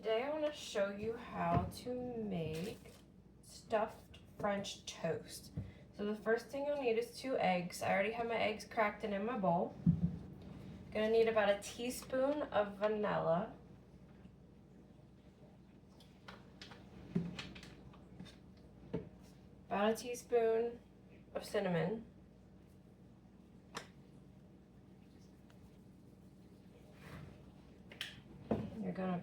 Today I want to show you how to make stuffed French toast. So the first thing you'll need is 2 eggs. I already have my eggs cracked and in my bowl. Gonna need about a teaspoon of vanilla. About a teaspoon of cinnamon. You're gonna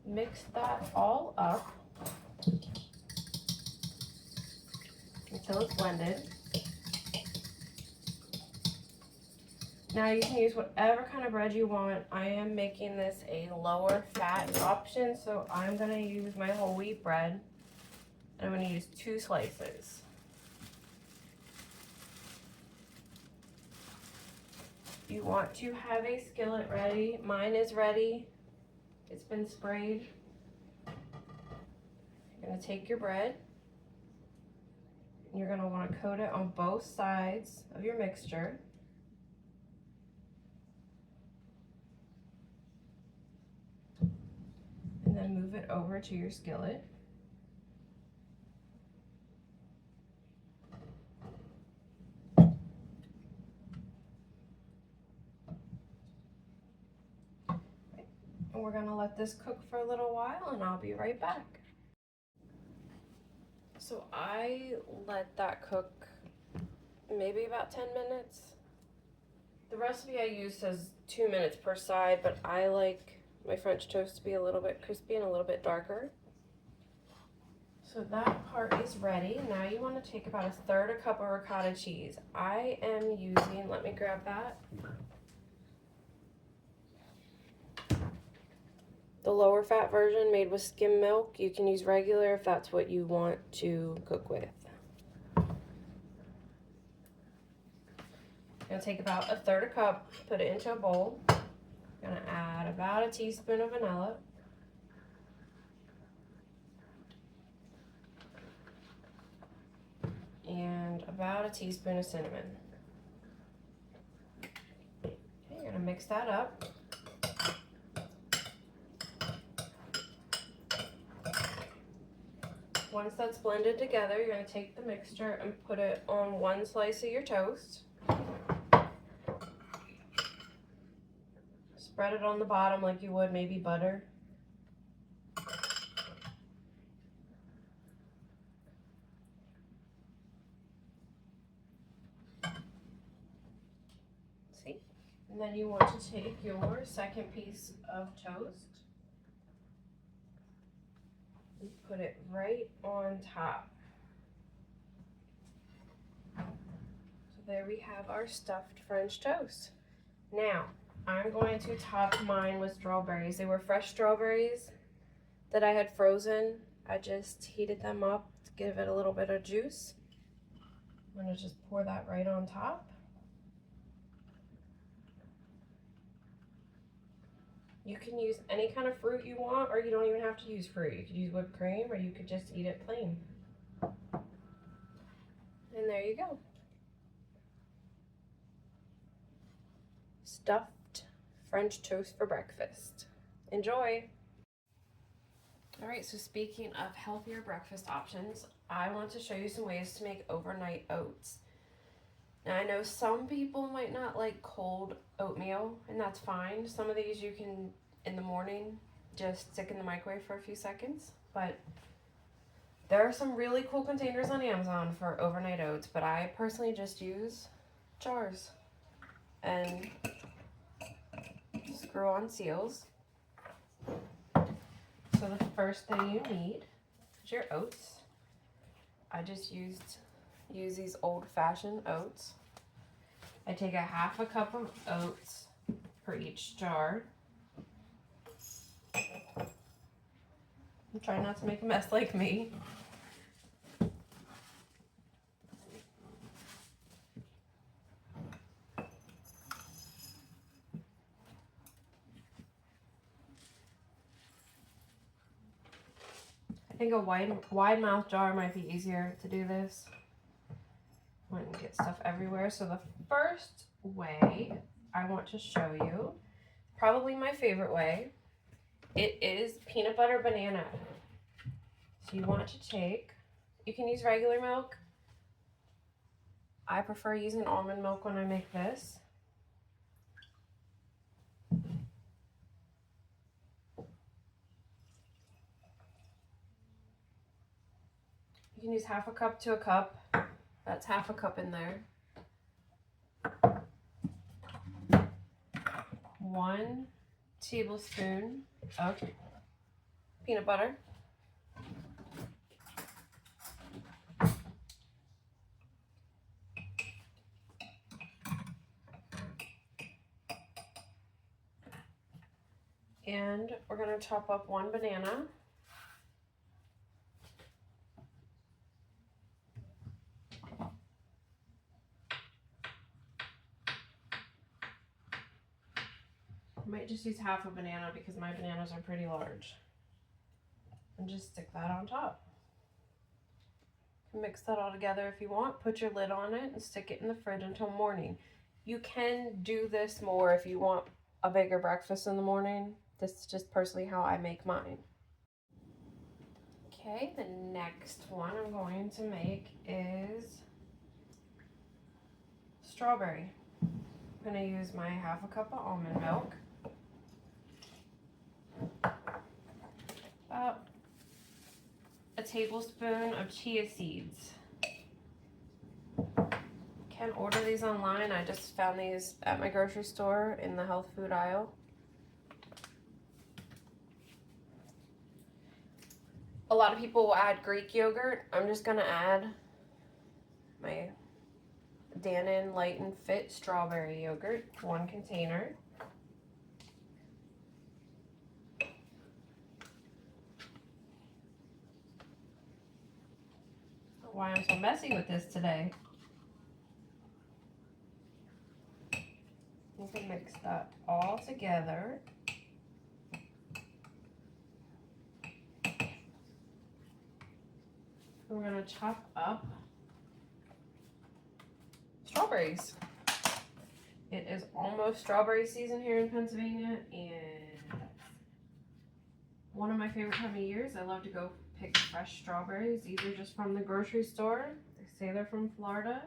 mix that all up until it's blended. Now you can use whatever kind of bread you want. I am making this a lower fat option, so I'm gonna use my whole wheat bread. And I'm gonna use 2 slices. You want to have a skillet ready. Mine is ready. It's been sprayed. You're gonna take your bread. You're gonna wanna coat it on both sides of your mixture. And then move it over to your skillet. And we're gonna let this cook for a little while and I'll be right back. So I let that cook maybe about 10 minutes. The recipe I use says 2 minutes per side, but I like my French toast to be a little bit crispy and a little bit darker. So that part is ready. Now you want to take about 1/3 cup of ricotta cheese. I am using, let me grab that, the lower fat version made with skim milk. You can use regular if that's what you want to cook with. I'm gonna take about 1/3 cup, put it into a bowl. I'm gonna add about a teaspoon of vanilla. And about a teaspoon of cinnamon. Okay, you're gonna mix that up. Once that's blended together, you're gonna take the mixture and put it on 1 slice of your toast. Spread it on the bottom like you would maybe butter. See? And then you want to take your second piece of toast and put it right on top. So there we have our stuffed French toast. Now, I'm going to top mine with strawberries. They were fresh strawberries that I had frozen. I just heated them up to give it a little bit of juice. I'm gonna just pour that right on top. You can use any kind of fruit you want, or you don't even have to use fruit. You could use whipped cream, or you could just eat it plain. And there you go. Stuffed French toast for breakfast. Enjoy! Alright, so speaking of healthier breakfast options, I want to show you some ways to make overnight oats. Now I know some people might not like cold oatmeal, and that's fine. Some of these you can, in the morning, just stick in the microwave for a few seconds. But there are some really cool containers on Amazon for overnight oats, but I personally just use jars and screw on seals. So the first thing you need is your oats. I just use these old-fashioned oats. I take 1/2 cup of oats for each jar. And try not to make a mess like me. I think a wide mouth jar might be easier to do this. Wouldn't get stuff everywhere. So the first way I want to show you, probably my favorite way, It is peanut butter banana. So you want to take, you can use regular milk. I prefer using almond milk when I make this. You can use half a cup to a cup. That's half a cup in there. 1 tablespoon of peanut butter. And we're going to chop up 1 banana. I might just use half a banana because my bananas are pretty large. And just stick that on top. Mix that all together if you want. Put your lid on it and stick it in the fridge until morning. You can do this more if you want a bigger breakfast in the morning. This is just personally how I make mine. Okay, the next one I'm going to make is strawberry. I'm going to use my half a cup of almond milk. About a tablespoon of chia seeds. You can order these online. I just found these at my grocery store in the health food aisle. A lot of people will add Greek yogurt. I'm just gonna add my Dannon Light and Fit strawberry yogurt, 1 container. Why I'm so messy with this today. You can mix that all together. We're gonna chop up strawberries. It is almost strawberry season here in Pennsylvania, and one of my favorite time of years. I love to go pick fresh strawberries. These are just from the grocery store. They say they're from Florida.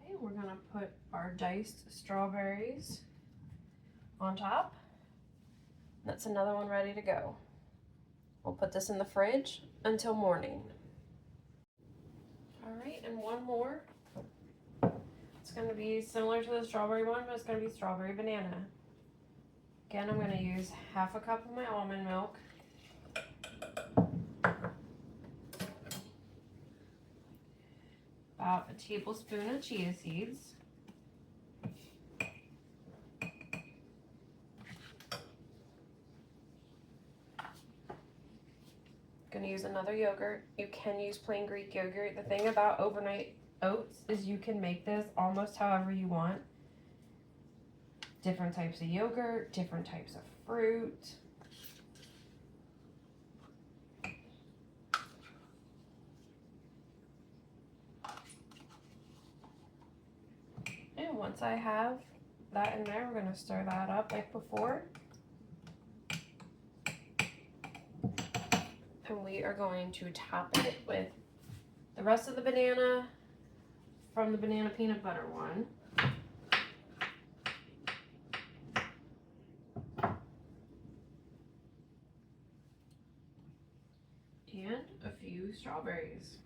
Okay, we're gonna put our diced strawberries on top. That's another one ready to go. We'll put this in the fridge until morning. All right, and one more. It's going to be similar to the strawberry one, but it's going to be strawberry banana. Again, I'm going to use half a cup of my almond milk. About a tablespoon of chia seeds. Gonna use another yogurt. You can use plain Greek yogurt. The thing about overnight oats is you can make this almost however you want. Different types of yogurt, different types of fruit. And once I have that in there, we're gonna stir that up like before. And we are going to top it with the rest of the banana from the banana peanut butter one. And a few strawberries.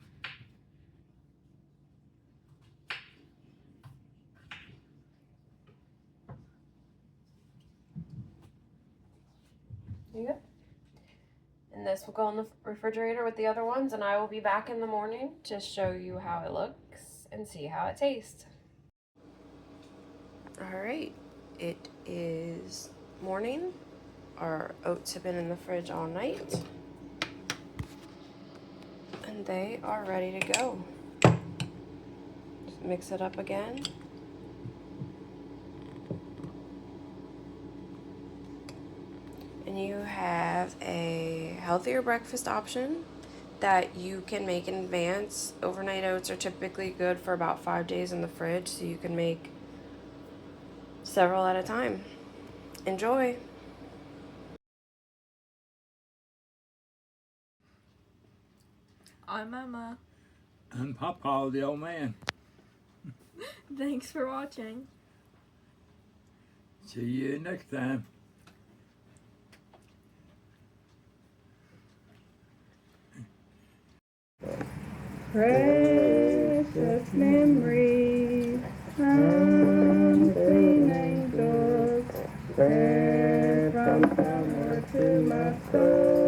There you go. And this will go in the refrigerator with the other ones, and I will be back in the morning to show you how it looks and see how it tastes. All right, it is morning. Our oats have been in the fridge all night, and they are ready to go. Just mix it up again. And you have a healthier breakfast option that you can make in advance. Overnight oats are typically good for about 5 days in the fridge, so you can make several at a time. Enjoy! I'm Emma. I'm Papa, the old man. Thanks for watching. See you next time. Precious memories, unseen angels, sent from somewhere to my soul.